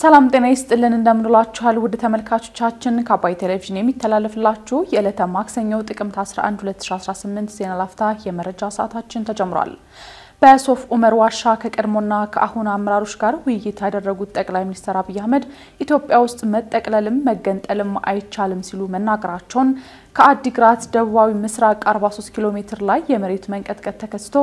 ሰላም ጤና ይስጥልን እንደምንላችኋል ውድ ተመልካቾቻችን ከአባይ ቴሌቪዥን የሚተላለፍላችሁ የዕለተ ማክሰኞ ጥቅምት 11 2018 ዜና ላፍታ የመረጃ ሰዓታችን ተጀምሯል። በሶፍ ዑመር ዋሻ ከቀድሞና ከአሁን አመራሮች ጋር ውይይት ያደረጉት ጠቅላይ ሚኒስትር አብይ አህመድ ኢትዮጵያ ውስጥ መጠቅለልም መገንጠልም አይቻልም ሲሉ መናገራቸውን ከአዲግራት ደቡባዊ ምስራቅ 43 ኪሎ ሜትር ላይ የመሬት መንቀጥቀጥ ተከስቶ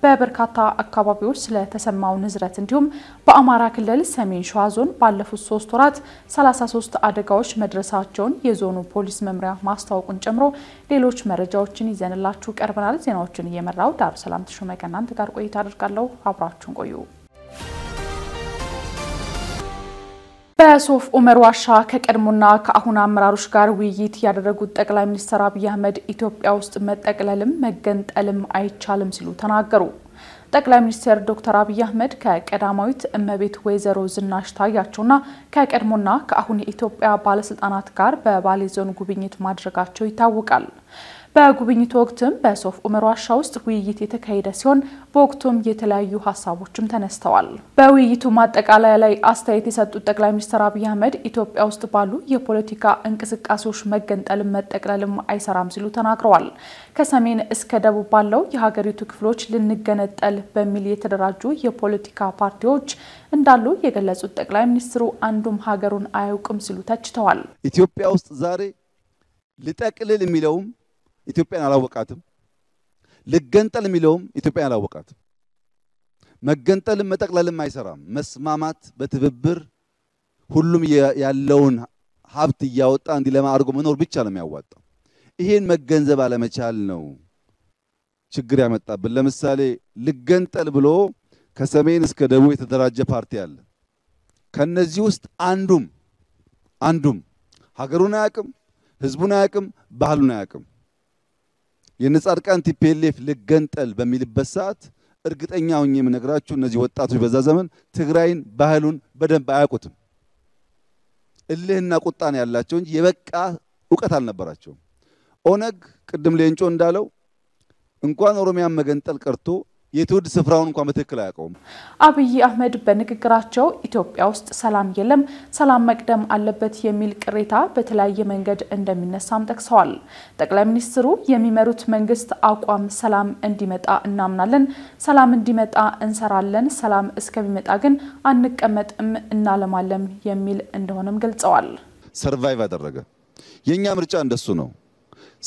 በበርካታ አካባቢዎች ስለተሰማው ንዝረት እንዲሁም በአማራ ክልል ሰሜን ሸዋ ዞን ባለፉት 3 ወራት 33 አደጋዎች መድረሳቸውን የዞኑ ፖሊስ መምሪያ ማስታወቁን ጨምሮ ሌሎች መረጃዎችን ይዘንላችሁ ቀርበናል። ዜናዎችን እየመራው ዳር ሰላም ተሾመ ከናንተ ጋር ቆይታ አድርጋለሁ። አብራችሁን ቆዩ። በሶፍ ዑመር ዋሻ ከቀድሞና ከአሁን አመራሮች ጋር ውይይት ያደረጉት ጠቅላይ ሚኒስትር አብይ አህመድ ኢትዮጵያ ውስጥ መጠቅለልም መገንጠልም አይቻልም ሲሉ ተናገሩ። ጠቅላይ ሚኒስትር ዶክተር አብይ አህመድ ከቀዳማዊት እመቤት ወይዘሮ ዝናሽ ታያቸውና ከቀድሞና ከአሁን የኢትዮጵያ ባለስልጣናት ጋር በባሌ ዞን ጉብኝት ማድረጋቸው ይታወቃል። በጉብኝቱ ወቅትም በሶፍ ዑመር ዋሻ ውስጥ ውይይት የተካሄደ ሲሆን በወቅቱም የተለያዩ ሐሳቦችም ተነስተዋል። በውይይቱ ማጠቃለያ ላይ አስተያየት የሰጡት ጠቅላይ ሚኒስትር አብይ አህመድ ኢትዮጵያ ውስጥ ባሉ የፖለቲካ እንቅስቃሴዎች መገንጠልም መጠቅለልም አይሰራም ሲሉ ተናግረዋል። ከሰሜን እስከ ደቡብ ባለው የሀገሪቱ ክፍሎች ልንገነጠል በሚል የተደራጁ የፖለቲካ ፓርቲዎች እንዳሉ የገለጹት ጠቅላይ ሚኒስትሩ አንዱም ሀገሩን አያውቅም ሲሉ ተችተዋል። ኢትዮጵያ ውስጥ ዛሬ ልጠቅልል የሚለውም ኢትዮጵያን አላወቃትም፣ ልገንጠል የሚለውም ኢትዮጵያን አላወቃትም። መገንጠልም መጠቅለልም አይሰራም። መስማማት በትብብር ሁሉም ያለውን ሀብት ያወጣ እንዲለማ አድርጎ መኖር ብቻ ነው የሚያዋጣው። ይሄን መገንዘብ አለመቻል ነው ችግር ያመጣብን። ለምሳሌ ልገንጠል ብሎ ከሰሜን እስከ ደቡብ የተደራጀ ፓርቲ አለ። ከነዚህ ውስጥ አንዱም ሀገሩን አያውቅም፣ ህዝቡን አያውቅም፣ ባህሉን አያውቅም። የነጻድቃን ቲፒኤልኤፍ ልገንጠል በሚልበት ሰዓት እርግጠኛ ሆኜ የምነግራችሁ እነዚህ ወጣቶች በዛ ዘመን ትግራይን ባህሉን በደንብ አያውቁትም። እልህና ቁጣን ያላቸው እንጂ የበቃ ዕውቀት አልነበራቸውም። ኦነግ ቅድም ሌንጮ እንዳለው እንኳን ኦሮሚያን መገንጠል ቀርቶ የትውልድ ስፍራውን እንኳን በትክክል አያውቀውም። አብይ አህመድ በንግግራቸው ኢትዮጵያ ውስጥ ሰላም የለም፣ ሰላም መቅደም አለበት የሚል ቅሬታ በተለያየ መንገድ እንደሚነሳም ጠቅሰዋል። ጠቅላይ ሚኒስትሩ የሚመሩት መንግስት አቋም ሰላም እንዲመጣ እናምናለን፣ ሰላም እንዲመጣ እንሰራለን፣ ሰላም እስከሚመጣ ግን አንቀመጥም እናለማለም የሚል እንደሆነም ገልጸዋል። ሰርቫይቭ አደረገ። የኛ ምርጫ እንደሱ ነው።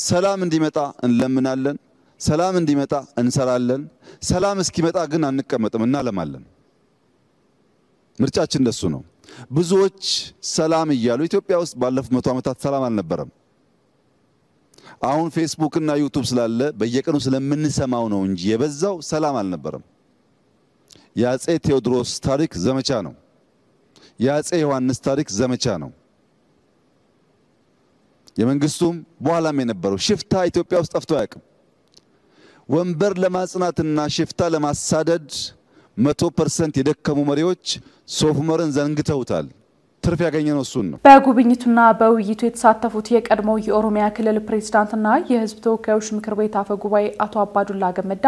ሰላም እንዲመጣ እንለምናለን፣ ሰላም እንዲመጣ እንሰራለን፣ ሰላም እስኪመጣ ግን አንቀመጥም እናለማለን። ምርጫችን እንደሱ ነው። ብዙዎች ሰላም እያሉ ኢትዮጵያ ውስጥ ባለፉት 100 ዓመታት ሰላም አልነበረም። አሁን ፌስቡክ እና ዩቲዩብ ስላለ በየቀኑ ስለምንሰማው ነው እንጂ የበዛው ሰላም አልነበረም። የአፄ ቴዎድሮስ ታሪክ ዘመቻ ነው። የአፄ ዮሐንስ ታሪክ ዘመቻ ነው። የመንግስቱም በኋላም የነበረው ሽፍታ ኢትዮጵያ ውስጥ ጠፍቶ አያውቅም። ወንበር ለማጽናትና ሽፍታ ለማሳደድ 100% የደከሙ መሪዎች ሶፍ ዑመርን ዘንግተውታል። ትርፍ ያገኘነው እሱን ነው። በጉብኝቱና በውይይቱ የተሳተፉት የቀድሞው የኦሮሚያ ክልል ፕሬዝዳንትና የህዝብ ተወካዮች ምክር ቤት አፈ ጉባኤ አቶ አባዱላ ገመዳ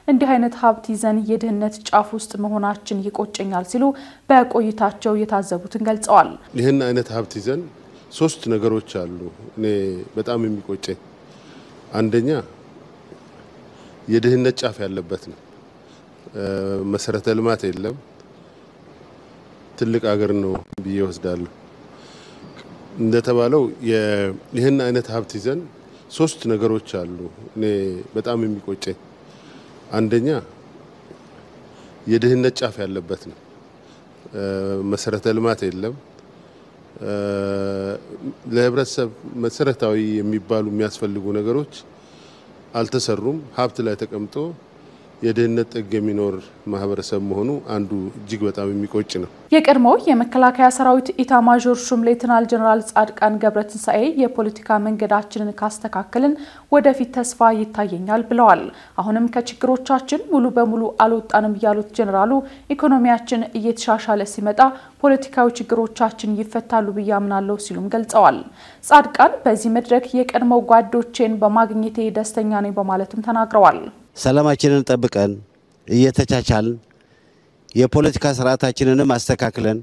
እንዲህ አይነት ሀብት ይዘን የድህነት ጫፍ ውስጥ መሆናችን ይቆጨኛል ሲሉ በቆይታቸው የታዘቡትን ገልጸዋል። ይህን አይነት ሀብት ይዘን 3 ነገሮች አሉ እኔ በጣም የሚቆጨኝ። አንደኛ የድህነት ጫፍ ያለበት ነው። መሰረተ ልማት የለም። ትልቅ ሀገር ነው ብዬ ወስዳለሁ። እንደተባለው ይህን አይነት ሀብት ይዘን 3 ነገሮች አሉ እኔ በጣም የሚቆጨኝ። አንደኛ የድህነት ጫፍ ያለበት ነው። መሰረተ ልማት የለም። ለህብረተሰብ መሰረታዊ የሚባሉ የሚያስፈልጉ ነገሮች አልተሰሩም። ሀብት ላይ ተቀምጦ የድህነት ጥግ የሚኖር ማህበረሰብ መሆኑ አንዱ እጅግ በጣም የሚቆጭ ነው። የቀድሞው የመከላከያ ሰራዊት ኢታማዦር ሹም ሌተናል ጀነራል ጻድቃን ገብረትንሳኤ የፖለቲካ መንገዳችንን ካስተካከልን ወደፊት ተስፋ ይታየኛል ብለዋል። አሁንም ከችግሮቻችን ሙሉ በሙሉ አልወጣንም ያሉት ጀነራሉ ኢኮኖሚያችን እየተሻሻለ ሲመጣ ፖለቲካዊ ችግሮቻችን ይፈታሉ ብያምናለሁ ሲሉም ገልጸዋል። ጻድቃን በዚህ መድረክ የቀድሞው ጓዶቼን በማግኘቴ ደስተኛ ነኝ በማለትም ተናግረዋል። ሰላማችንን ጠብቀን እየተቻቻልን የፖለቲካ ስርዓታችንንም አስተካክለን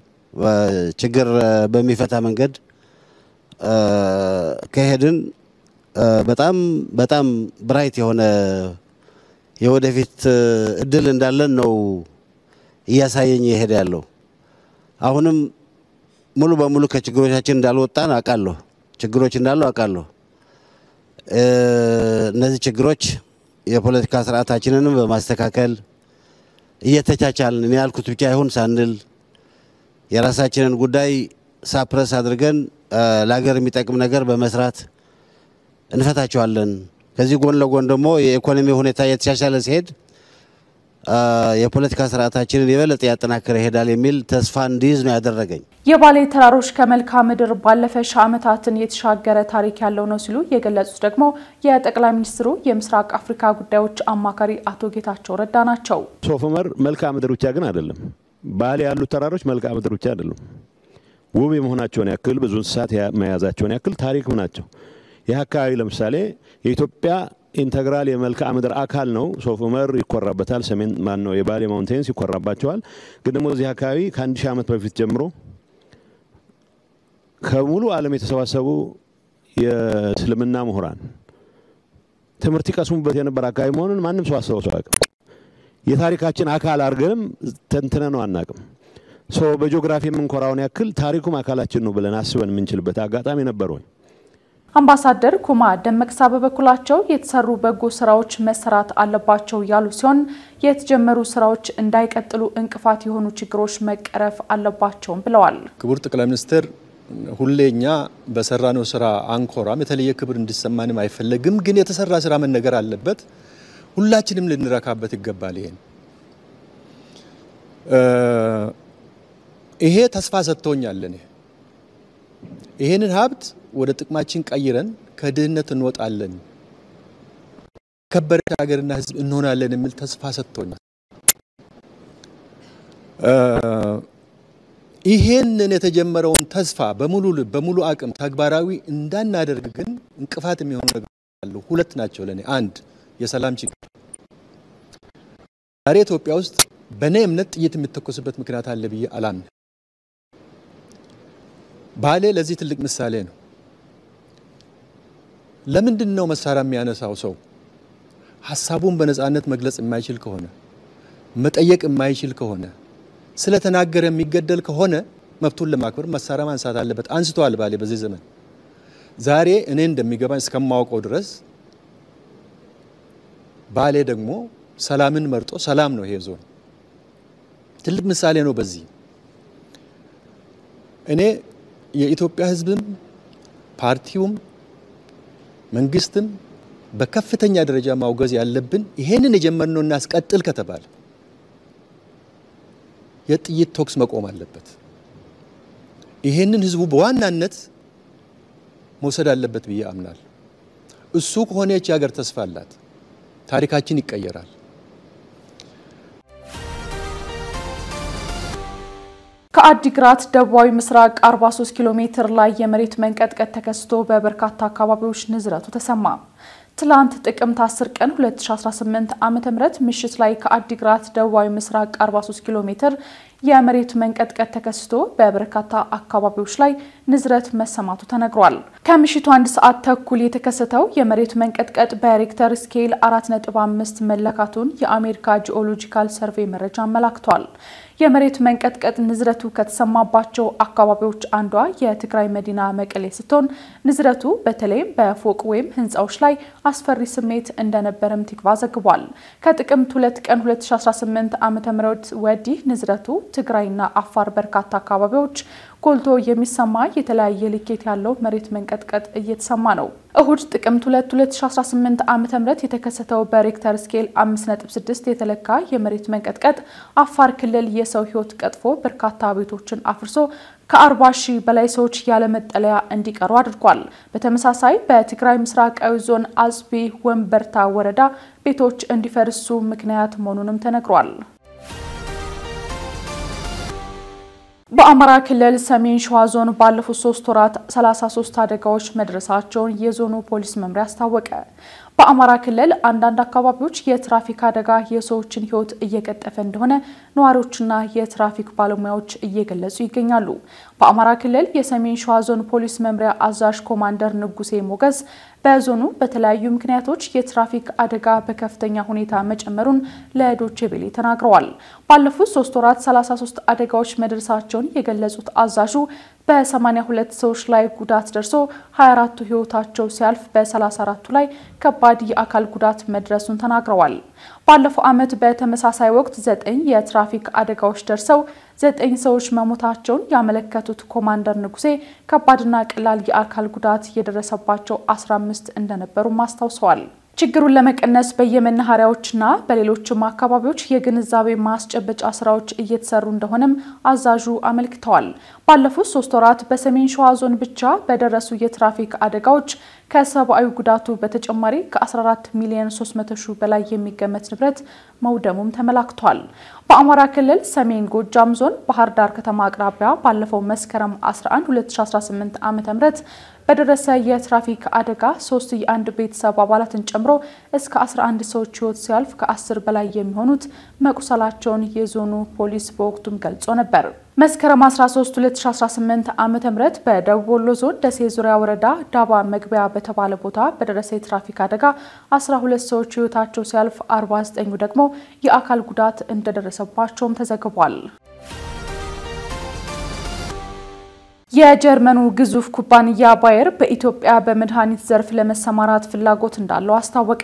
ችግር በሚፈታ መንገድ ከሄድን በጣም ብራይት የሆነ የወደፊት እድል እንዳለን ነው እያሳየኝ ይሄድ ያለው አሁንም ሙሉ በሙሉ ከችግሮቻችን እንዳልወጣን አቃለሁ ችግሮች እንዳሉ አቃለሁ እነዚህ ችግሮች የፖለቲካ ስርዓታችንን በማስተካከል እየተቻቻልን ያልኩት ብቻ ይሁን ሳንል የራሳችንን ጉዳይ ሳፕረስ አድርገን ለሀገር የሚጠቅም ነገር በመስራት እንፈታቸዋለን ከዚህ ጎን ለጎን ደግሞ የኢኮኖሚ ሁኔታ እየተሻሻለ ሲሄድ የፖለቲካ ስርዓታችንን የበለጠ ያጠናክረ ይሄዳል የሚል ተስፋ እንዲይዝ ነው ያደረገኝ የባሌ ተራሮች ከመልካ ምድር ባለፈ ሻመታትን የተሻገረ ታሪክ ያለው ነው ሲሉ የገለጹት ደግሞ የጠቅላይ ሚኒስትሩ የምስራቅ አፍሪካ ጉዳዮች አማካሪ አቶ ጌታቸው ረዳ ናቸው ሶፍ ዑመር መልካ ምድር ብቻ ግን አይደለም ባሌ ያሉ ተራሮች መልካ ምድር ብቻ አይደለም ውብ የመሆናቸውን ያክል ብዙ እንስሳት መያዛቸውን ያክል ታሪክም ናቸው ይህ አካባቢ ለምሳሌ የኢትዮጵያ ኢንተግራል የመልካ ምድር አካል ነው ሶፍ ዑመር ይቆራበታል ሰሜን ማን ነው የባሌ ማውንቴንስ ይቆራባቸዋል ግን ደግሞ እዚህ አካባቢ ከ1000 ዓመት በፊት ጀምሮ ከሙሉ ዓለም የተሰባሰቡ የእስልምና ምሁራን ትምህርት ይቀስሙበት የነበረ አካባቢ መሆኑን ማንም ሰው አስተውሎ አያውቅም የታሪካችን አካል አርገንም ተንትነን ነው አናውቅም በጂኦግራፊ መንኮራውን ያክል ታሪኩም አካላችን ነው ብለን አስበን ምንችልበት አጋጣሚ ነበር ወይ አምባሳደር ኩማ ደመቅሳ በበኩላቸው የተሰሩ በጎ ስራዎች መሰራት አለባቸው ያሉ ሲሆን የተጀመሩ ስራዎች እንዳይቀጥሉ እንቅፋት የሆኑ ችግሮች መቀረፍ አለባቸው ብለዋል ክቡር ጠቅላይ ሚኒስትር ሁሌኛ በሰራነው ስራ አንኮራም የተለየ ክብር እንዲሰማንም አይፈልግም ግን የተሰራ ስራ መነገር አለበት ሁላችንም ልንረካበት ይገባል ይሄ ተስፋ ሰጥቶኛል ይሄንን ሀብት ወደ ጥቅማችን ቀይረን ከድህነት እንወጣለን ከበረች ሀገርና ህዝብ እንሆናለን የሚል ተስፋ ሰጥቶኛል ይሄንን የተጀመረውን ተስፋ በሙሉ አቅም ተግባራዊ እንዳናደርግ ግን እንቅፋት የሚሆኑ ነገሮች አሉ ሁለት ናቸው ለኔ አንድ የሰላም ችግር ዛሬ ኢትዮጵያ ውስጥ በኔ እምነት ጥይት የሚተኮስበት ምክንያት አለ ብዬ አላምንም ባሌ ለዚህ ትልቅ ምሳሌ ነው ለምንድነው መሳሪያ የሚያነሳው ሰው ሐሳቡን በነጻነት መግለጽ የማይችል ከሆነ መጠየቅ የማይችል ከሆነ ስለተናገረ የሚገደል ከሆነ መብቱን ለማክበር መሳሪያ ማንሳት አለበት አንስቷል ባሌ በዚህ ዘመን ዛሬ እኔ እንደሚገባኝ እስከማውቀው ድረስ ባሌ ደግሞ ሰላምን መርጦ ሰላም ነው ይሄ ዞን ትልቅ ምሳሌ ነው በዚህ እኔ የኢትዮጵያ ህዝብም ፓርቲውም መንግስትም በከፍተኛ ደረጃ ማውገዝ ያለብን ይሄንን የጀመርነው እናስቀጥል ከተባለ የጥይት ቶክስ መቆም አለበት ይሄንን ህዝቡ በዋናነት መውሰድ አለበት ብዬ አምናለሁ እሱ ከሆነ እቺ ሀገር ተስፋ አላት ታሪካችን ይቀየራል ከአዲግራት ደቡባዊ ምስራቅ 43 ኪሎ ሜትር ላይ የመሬት መንቀጥቀጥ ተከስቶ በበርካታ አካባቢዎች ንዝረቱ ተሰማ ትላንት ጥቅምት 10 ቀን 2018 ዓመተ ምህረት ምሽት ላይ ከአዲግራት ደቡባዊ ምስራቅ 43 ኪሎ ሜትር የመሬት መንቀጥቀጥ ተከስቶ በበርካታ አካባቢዎች ላይ ንዝረት መሰማቱ ተነግሯል ከምሽቱ 1 ሰዓት ተኩል የተከሰተው የመሬት መንቀጥቀጥ በሬክተር ስኬል 4.5 መለካቱን የአሜሪካ ጂኦሎጂካል ሰርቬይ መረጃ አመላክቷል የመሬት መንቀጥቀጥ ንዝረቱ ከተሰማባቸው አካባቢዎች አንዷ የትግራይ መዲና መቀሌ ስትሆን ንዝረቱ በተለይ በፎቅ ወይም ህንጻዎች ላይ አስፈሪ ስሜት እንደነበረም ትግባ ዘግቧል ከጥቅምት 2 ቀን 2018 ዓመተ ምህረት ወዲህ ንዝረቱ ትግራይና አፋር በርካታ አካባቢዎች ጎልቶ የሚሰማ የተለያየ ልኬት ያለው መሬት መንቀጥቀጥ እየተሰማ ነው እሁድ ጥቅምት 2 2018 ዓመተ ምህረት የተከሰተው በሬክተር ስኬል 5.6 የተለካ የመሬት መንቀጥቀጥ አፋር ክልል የሰው ህይወት ቀጥፎ በርካታ ቤቶችን አፍርሶ ከ40,000 በላይ ሰዎች ያለ መጠለያ እንዲቀሩ አድርጓል በተመሳሳይ በትግራይ ምስራቃዊ ዞን አጽቢ ወንበርታ ወረዳ ቤቶች እንዲፈርሱ ምክንያት መሆኑንም ተነግሯል በአማራ ክልል ሰሜን ሸዋ ዞን ባለፉት 3 ወራት 33 አደጋዎች መድረሳቸውን የዞኑ ፖሊስ መምሪያ አስታወቀ። በአማራ ክልል አንዳንድ አካባቢዎች የትራፊክ አደጋ የሰዎችን ሕይወት እየቀጠፈ እንደሆነ ነዋሪዎችና የትራፊክ ባለሙያዎች እየገለጹ ይገኛሉ። በአማራ ክልል የሰሜን ሸዋ ዞን ፖሊስ መምሪያ አዛዥ ኮማንደር ንጉሴ ሞገስ በዞኑ በተለያዩ ምክንያቶች የትራፊክ አደጋ በከፍተኛ ሁኔታ መጨመሩን ለዶቼ ቬለ ተናግረዋል። ባለፉት 3 ወራት 33 አደጋዎች መድረሳቸውን የገለጹት አዛዡ በ82 ሰዎች ላይ ጉዳት ደርሶ 24ቱ ሕይወታቸው ሲያልፍ በ34ቱ ላይ ከባድ የአካል ጉዳት መድረሱን ተናግረዋል። ባለፈው ዓመት በተመሳሳይ ወቅት 9 የትራፊክ አደጋዎች ደርሰው 9 ሰዎች መሞታቸውን ያመለከቱት ኮማንደር ንጉሴ ከባድና ቀላል የአካል ጉዳት የደረሰባቸው 15 እንደነበሩ ማስታውሰዋል። ችግሩን ለመቀነስ በየመናኸሪያዎችና በሌሎችም አካባቢዎች የግንዛቤ ማስጨበጫ ስራዎች እየተሰሩ እንደሆነም አዛዡ አመልክተዋል። ባለፉት 3 ወራት በሰሜን ሸዋ ዞን ብቻ በደረሱ የትራፊክ አደጋዎች ከሰብአዊ ጉዳቱ በተጨማሪ ከ14 ሚሊዮን 300 ሺህ በላይ የሚገመት ንብረት መውደሙም ተመላክቷል። በአማራ ክልል ሰሜን ጎጃም ዞን ባህር ዳር ከተማ አቅራቢያ ባለፈው መስከረም 11 2018 ዓ.ም በደረሰ የትራፊክ አደጋ 3 የአንድ ቤተሰብ አባላትን ጨምሮ እስከ 11 ሰዎች ሕይወት ሲያልፍ ከ10 በላይ የሚሆኑት መቁሰላቸውን የዞኑ ፖሊስ በወቅቱም ገልጾ ነበር። መስከረም 13 2018 ዓ.ም በደቡብ ወሎ ዞን ደሴ ዙሪያ ወረዳ ዳባ መግቢያ በተባለ ቦታ በደረሰ የትራፊክ አደጋ 12 ሰዎች ሕይወታቸው ሲያልፍ 49ኙ ደግሞ የአካል ጉዳት እንደደረሰባቸውም ተዘግቧል። የጀርመኑ ግዙፍ ኩባንያ ባየር በኢትዮጵያ በመድኃኒት ዘርፍ ለመሰማራት ፍላጎት እንዳለው አስታወቀ።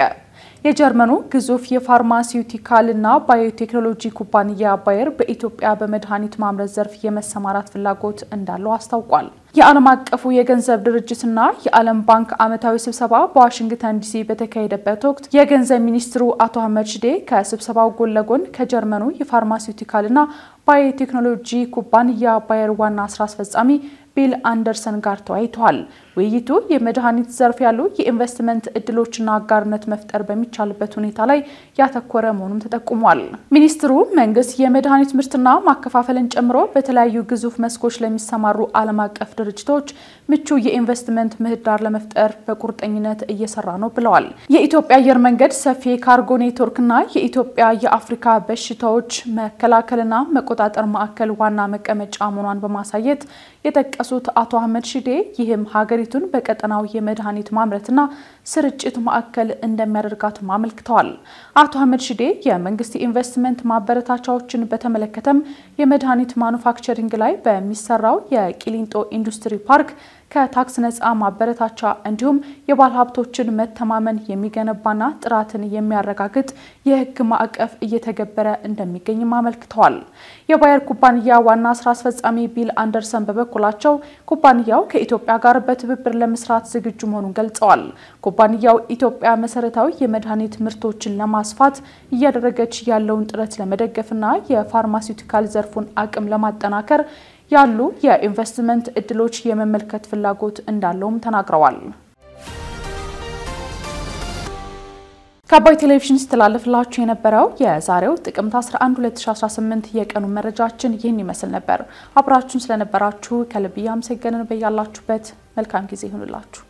የጀርመኑ ግዙፍ የፋርማሲውቲካልና ባዮቴክኖሎጂ ኩባንያ ባየር በኢትዮጵያ በመድኃኒት ማምረት ዘርፍ የመሰማራት ፍላጎት እንዳለው አስታውቋል። የዓለም አቀፉ የገንዘብ ድርጅትና የዓለም ባንክ ዓመታዊ ስብሰባ በዋሽንግተን ዲሲ በተካሄደበት ወቅት የገንዘብ ሚኒስትሩ አቶ አህመድ ሺዴ ከስብሰባው ጎን ለጎን ከጀርመኑ የፋርማሲውቲካልና ባዮቴክኖሎጂ ኩባንያ ባየር ዋና ስራ አስፈጻሚ ቢል አንደርሰን ጋር ተወያይተዋል። ውይይቱ የመድኃኒት ዘርፍ ያሉ የኢንቨስትመንት እድሎችና አጋርነት መፍጠር በሚቻልበት ሁኔታ ላይ ያተኮረ መሆኑን ተጠቁሟል። ሚኒስትሩ መንግስት የመድኃኒት ምርትና ማከፋፈልን ጨምሮ በተለያዩ ግዙፍ መስኮች ለሚሰማሩ ዓለም አቀፍ ድርጅቶች ምቹ የኢንቨስትመንት ምህዳር ለመፍጠር በቁርጠኝነት እየሰራ ነው ብለዋል። የኢትዮጵያ አየር መንገድ ሰፊ ካርጎ ኔትወርክና የኢትዮጵያ የአፍሪካ በሽታዎች መከላከልና መቆጣጠር ማዕከል ዋና መቀመጫ መሆኗን በማሳየት የጠቀሱት አቶ አህመድ ሺዴ ይህም ሀገሪቱን በቀጠናው የመድኃኒት ማምረትና ስርጭት ማዕከል እንደሚያደርጋት አመልክተዋል። አቶ አህመድ ሺዴ የመንግስት ኢንቨስትመንት ማበረታቻዎችን በተመለከተም የመድኃኒት ማኑፋክቸሪንግ ላይ በሚሰራው የቂሊንጦ ኢንዱስትሪ ፓርክ ከታክስ ነፃ ማበረታቻ እንዲሁም የባለ ሀብቶችን መተማመን የሚገነባና ጥራትን የሚያረጋግጥ የህግ ማዕቀፍ እየተገበረ እንደሚገኝ አመልክተዋል። የባየር ኩባንያ ዋና ስራ አስፈጻሚ ቢል አንደርሰን በበኩላቸው ኩባንያው ከኢትዮጵያ ጋር በትብብር ለመስራት ዝግጁ መሆኑን ገልጸዋል። ኩባንያው ኢትዮጵያ መሰረታዊ የመድኃኒት ምርቶችን ለማስፋት እያደረገች ያለውን ጥረት ለመደገፍና የፋርማሲውቲካል ዘርፉን አቅም ለማጠናከር ያሉ የኢንቨስትመንት እድሎች የመመልከት ፍላጎት እንዳለውም ተናግረዋል። ከአባይ ቴሌቪዥን ስተላለፍላችሁ የነበረው የዛሬው ጥቅምት 11 2018 የቀኑ መረጃችን ይህን ይመስል ነበር። አብራችሁን ስለነበራችሁ ከልብ ያመሰግናለን። በያላችሁበት መልካም ጊዜ ይሁንላችሁ።